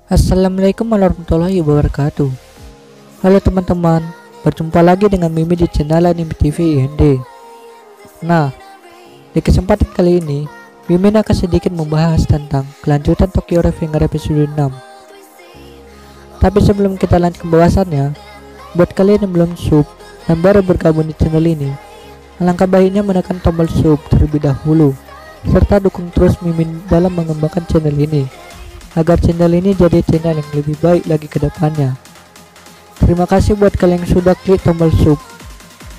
Assalamualaikum warahmatullahi wabarakatuh. Halo teman-teman, berjumpa lagi dengan Mimi di channel Anime TV IND. Nah, di kesempatan kali ini Mimin akan sedikit membahas tentang kelanjutan Tokyo Revenger episode 6. Tapi sebelum kita lanjut ke pembahasannya, buat kalian yang belum sub dan baru bergabung di channel ini, alangkah baiknya menekan tombol sub terlebih dahulu, serta dukung terus Mimin dalam mengembangkan channel ini agar channel ini jadi channel yang lebih baik lagi ke depannya. Terima kasih buat kalian yang sudah klik tombol sub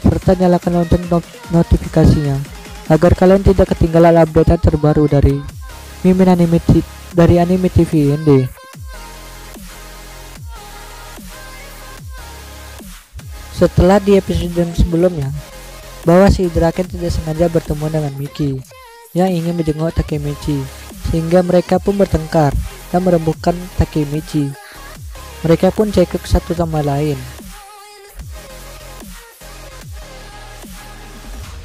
serta nyalakan lonceng notifikasinya agar kalian tidak ketinggalan update terbaru dari Mimin Anime TV IND. Setelah di episode sebelumnya bahwa si Draken tidak sengaja bertemu dengan Miki yang ingin menjenguk Takemichi, sehingga mereka pun bertengkar dan merembuhkan Takemichi. Mereka pun cekcok satu sama lain.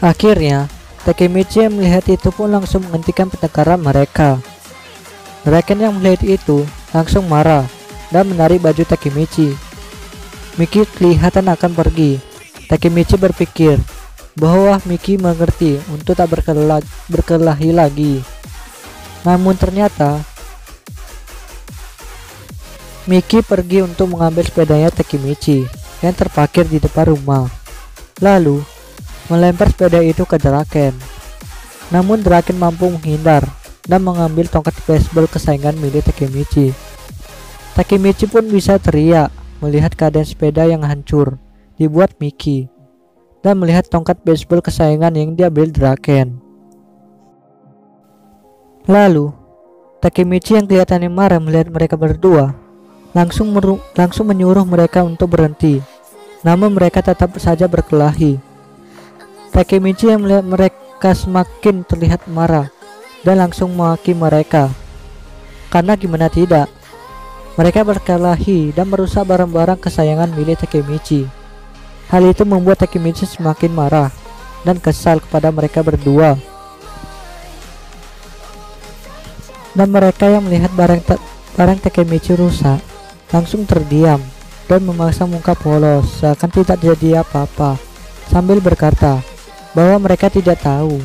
Akhirnya Takemichi yang melihat itu pun langsung menghentikan pertengkaran mereka. Draken yang melihat itu langsung marah dan menarik baju Takemichi. Miki kelihatan akan pergi. Takemichi berpikir bahwa Miki mengerti untuk tak berkelahi lagi. Namun ternyata Miki pergi untuk mengambil sepedanya Takemichi yang terparkir di depan rumah, lalu melempar sepeda itu ke Draken. Namun Draken mampu menghindar dan mengambil tongkat baseball kesayangan milik Takemichi. Takemichi pun bisa teriak melihat keadaan sepeda yang hancur dibuat Miki dan melihat tongkat baseball kesayangan yang diambil Draken. Lalu Takemichi yang kelihatannya marah melihat mereka berdua langsung menyuruh mereka untuk berhenti. Namun mereka tetap saja berkelahi. Takemichi yang melihat mereka semakin terlihat marah dan langsung memaki mereka. Karena gimana tidak, mereka berkelahi dan merusak barang-barang kesayangan milik Takemichi. Hal itu membuat Takemichi semakin marah dan kesal kepada mereka berdua. Dan mereka yang melihat barang Takemichi rusak langsung terdiam dan memasang muka polos seakan tidak terjadi apa-apa, sambil berkata bahwa mereka tidak tahu.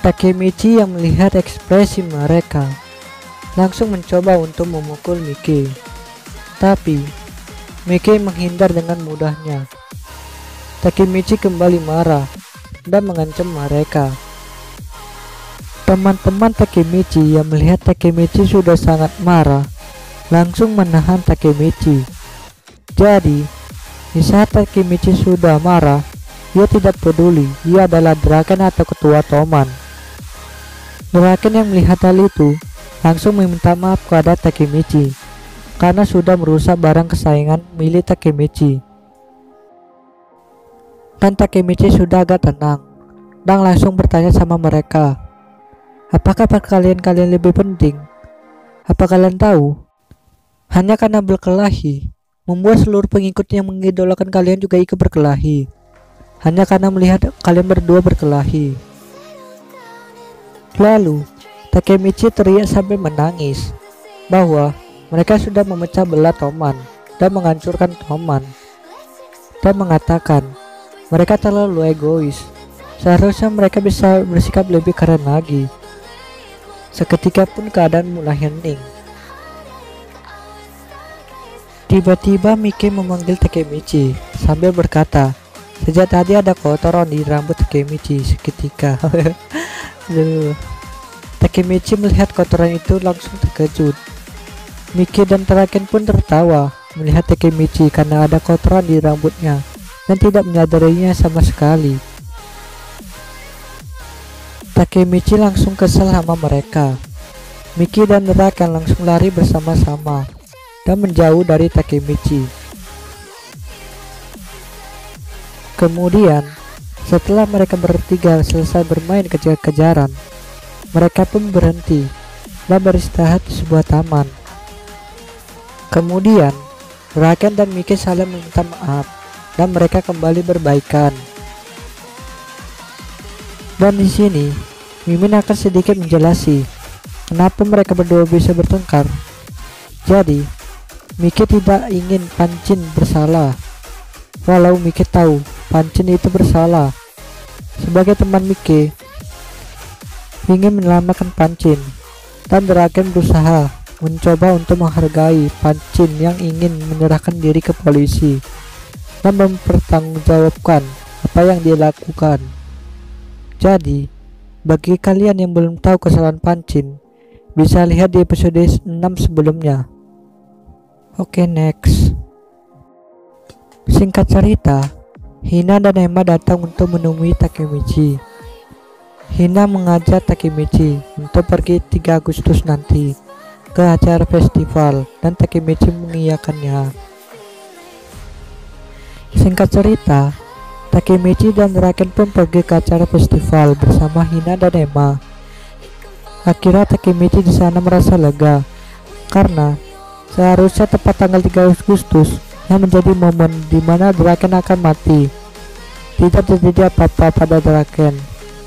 Takemichi yang melihat ekspresi mereka langsung mencoba untuk memukul Miki, tapi Miki menghindar dengan mudahnya. Takemichi kembali marah dan mengancam mereka. Teman-teman Takemichi yang melihat Takemichi sudah sangat marah langsung menahan Takemichi. Jadi di saat Takemichi sudah marah, ia tidak peduli ia adalah Draken atau ketua Toman. Draken yang melihat hal itu langsung meminta maaf kepada Takemichi karena sudah merusak barang kesayangan milik Takemichi. Dan Takemichi sudah agak tenang dan langsung bertanya sama mereka, apakah kalian lebih penting? Apa kalian tahu? Hanya karena berkelahi membuat seluruh pengikut yang mengidolakan kalian juga ikut berkelahi. Hanya karena melihat kalian berdua berkelahi. Lalu Takemichi teriak sampai menangis bahwa mereka sudah memecah belah Toman dan menghancurkan Toman, dan mengatakan mereka terlalu egois. Seharusnya mereka bisa bersikap lebih keren lagi. Seketika pun keadaan mulai hening. Tiba-tiba Miki memanggil Takemichi sambil berkata, sejak tadi ada kotoran di rambut Takemichi. Seketika Takemichi melihat kotoran itu langsung terkejut. Miki dan Draken pun tertawa melihat Takemichi karena ada kotoran di rambutnya dan tidak menyadarinya sama sekali. Takemichi langsung kesal sama mereka. Miki dan Draken langsung lari bersama-sama dan menjauh dari Takemichi. Kemudian setelah mereka bertiga selesai bermain kejar-kejaran, mereka pun berhenti dan beristirahat di sebuah taman. Kemudian Draken dan Miki saling meminta maaf dan mereka kembali berbaikan. Dan di sini Mimin akan sedikit menjelaskan kenapa mereka berdua bisa bertengkar. Jadi, Miki tidak ingin Pancin bersalah, walau Miki tahu Pancin itu bersalah. Sebagai teman Miki ingin menyelamatkan Pancin, dan Draken berusaha mencoba untuk menghargai Pancin yang ingin menyerahkan diri ke polisi dan mempertanggungjawabkan apa yang dia lakukan. Jadi, bagi kalian yang belum tahu kesalahan Pancin, bisa lihat di episode 6 sebelumnya. Oke, next. Singkat cerita, Hina dan Emma datang untuk menemui Takemichi. Hina mengajak Takemichi untuk pergi 3 Agustus nanti ke acara festival dan Takemichi mengiyakannya. Singkat cerita, Takemichi dan Draken pun pergi ke acara festival bersama Hina dan Emma. Akhirnya Takemichi di sana merasa lega karena seharusnya tepat tanggal 3 Agustus yang menjadi momen di mana Draken akan mati. Tidak terjadi apa-apa pada Draken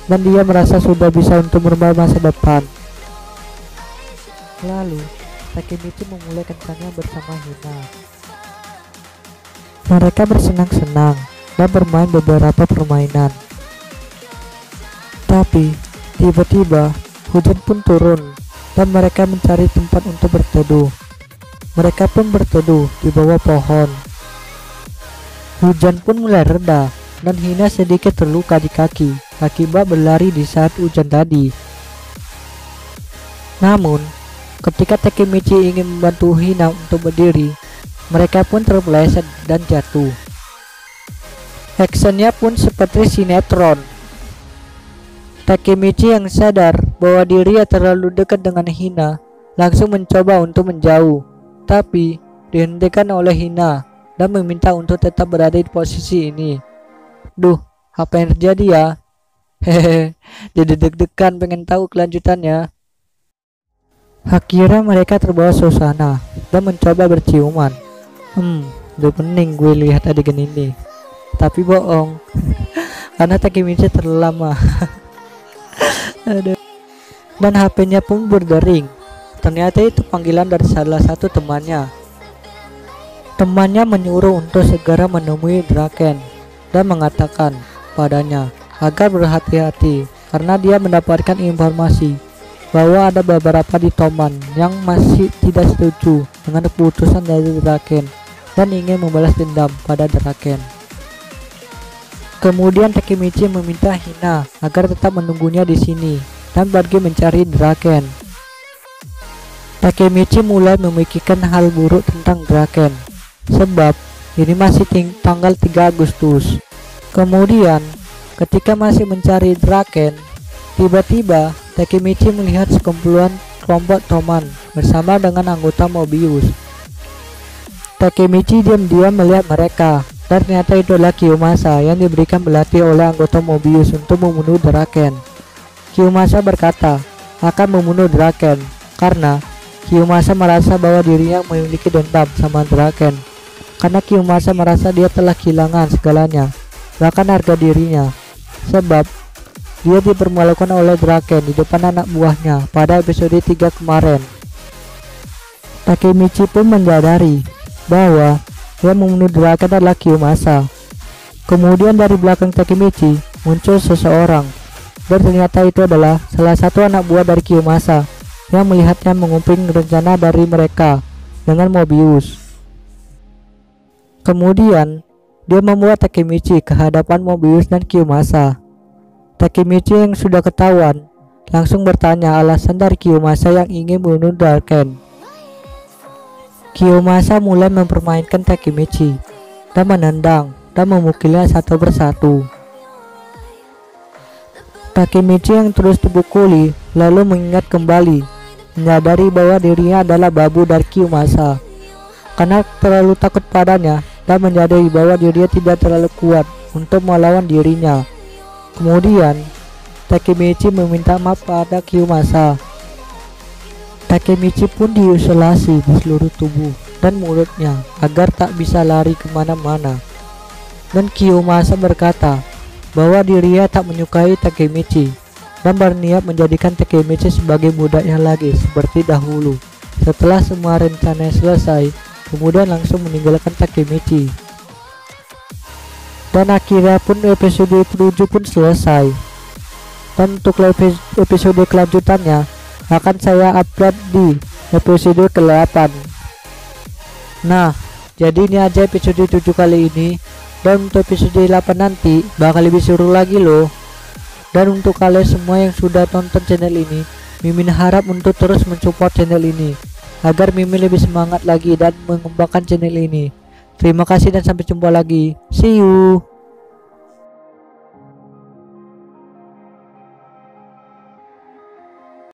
dan dia merasa sudah bisa untuk merubah masa depan. Lalu, Takemichi memulai kencannya bersama Hina. Mereka bersenang-senang dan bermain beberapa permainan. Tapi, tiba-tiba hujan pun turun dan mereka mencari tempat untuk berteduh. Mereka pun berteduh di bawah pohon. Hujan pun mulai reda dan Hina sedikit terluka di kaki akibat berlari di saat hujan tadi. Namun, ketika Takemichi ingin membantu Hina untuk berdiri, mereka pun terpeleset dan jatuh. Actionnya pun seperti sinetron. Takemichi yang sadar bahwa dirinya terlalu dekat dengan Hina langsung mencoba untuk menjauh, tapi dihentikan oleh Hina dan meminta untuk tetap berada di posisi ini. Duh, apa yang terjadi ya? Hehehe, jadi deg-degan pengen tahu kelanjutannya. Akhirnya mereka terbawa suasana dan mencoba berciuman. Udah pening gue lihat adegan ini. Tapi bohong, karena Takemichi terlalu lama. Aduh. Dan HP-nya pun berdering. Ternyata itu panggilan dari salah satu temannya. Temannya menyuruh untuk segera menemui Draken dan mengatakan padanya agar berhati-hati karena dia mendapatkan informasi bahwa ada beberapa di Toman yang masih tidak setuju dengan keputusan dari Draken dan ingin membalas dendam pada Draken. Kemudian Takemichi meminta Hina agar tetap menunggunya di sini dan pergi mencari Draken. Takemichi mulai memikirkan hal buruk tentang Draken, sebab ini masih tanggal 3 Agustus. Kemudian, ketika masih mencari Draken, tiba-tiba Takemichi melihat sekumpulan kelompok Toman bersama dengan anggota Mobius. Takemichi diam-diam melihat mereka, dan ternyata itu adalah Kiyomasa yang diberikan pelatih oleh anggota Mobius untuk membunuh Draken. Kiyomasa berkata akan membunuh Draken karena Kiyomasa merasa bahwa dirinya memiliki dendam sama Draken, karena Kiyomasa merasa dia telah kehilangan segalanya, bahkan harga dirinya, sebab dia dipermalukan oleh Draken di depan anak buahnya pada episode 3 kemarin. Takemichi pun menyadari bahwa dia membunuh Draken adalah Kiyomasa. Kemudian dari belakang Takemichi muncul seseorang, dan ternyata itu adalah salah satu anak buah dari Kiyomasa yang melihatnya menguping rencana dari mereka dengan Mobius. Kemudian dia membawa Takemichi ke hadapan Mobius dan Kiyomasa. Takemichi yang sudah ketahuan langsung bertanya alasan dari Kiyomasa yang ingin membunuh Draken. Kiyomasa mulai mempermainkan Takemichi dan menendang dan memukulnya satu persatu. Takemichi yang terus dipukuli lalu mengingat kembali, menyadari bahwa dirinya adalah babu dari Kiyomasa karena terlalu takut padanya dan menyadari bahwa dirinya tidak terlalu kuat untuk melawan dirinya. Kemudian Takemichi meminta maaf pada Kiyomasa. Takemichi pun diisolasi di seluruh tubuh dan mulutnya agar tak bisa lari kemana-mana. Dan Kiyomasa berkata bahwa dirinya tak menyukai Takemichi dan berniat menjadikan Takemichi sebagai budaknya lagi seperti dahulu. Setelah semua rencana selesai, kemudian langsung meninggalkan Takemichi. Dan akhirnya pun episode 7 pun selesai. Dan untuk episode kelanjutannya akan saya upload di episode ke-8. Nah, jadi ini aja episode 7 kali ini. Dan untuk episode 8 nanti bakal lebih seru lagi loh. Dan untuk kalian semua yang sudah tonton channel ini, Mimin harap untuk terus mensupport channel ini agar Mimin lebih semangat lagi dan mengembangkan channel ini. Terima kasih dan sampai jumpa lagi. See you.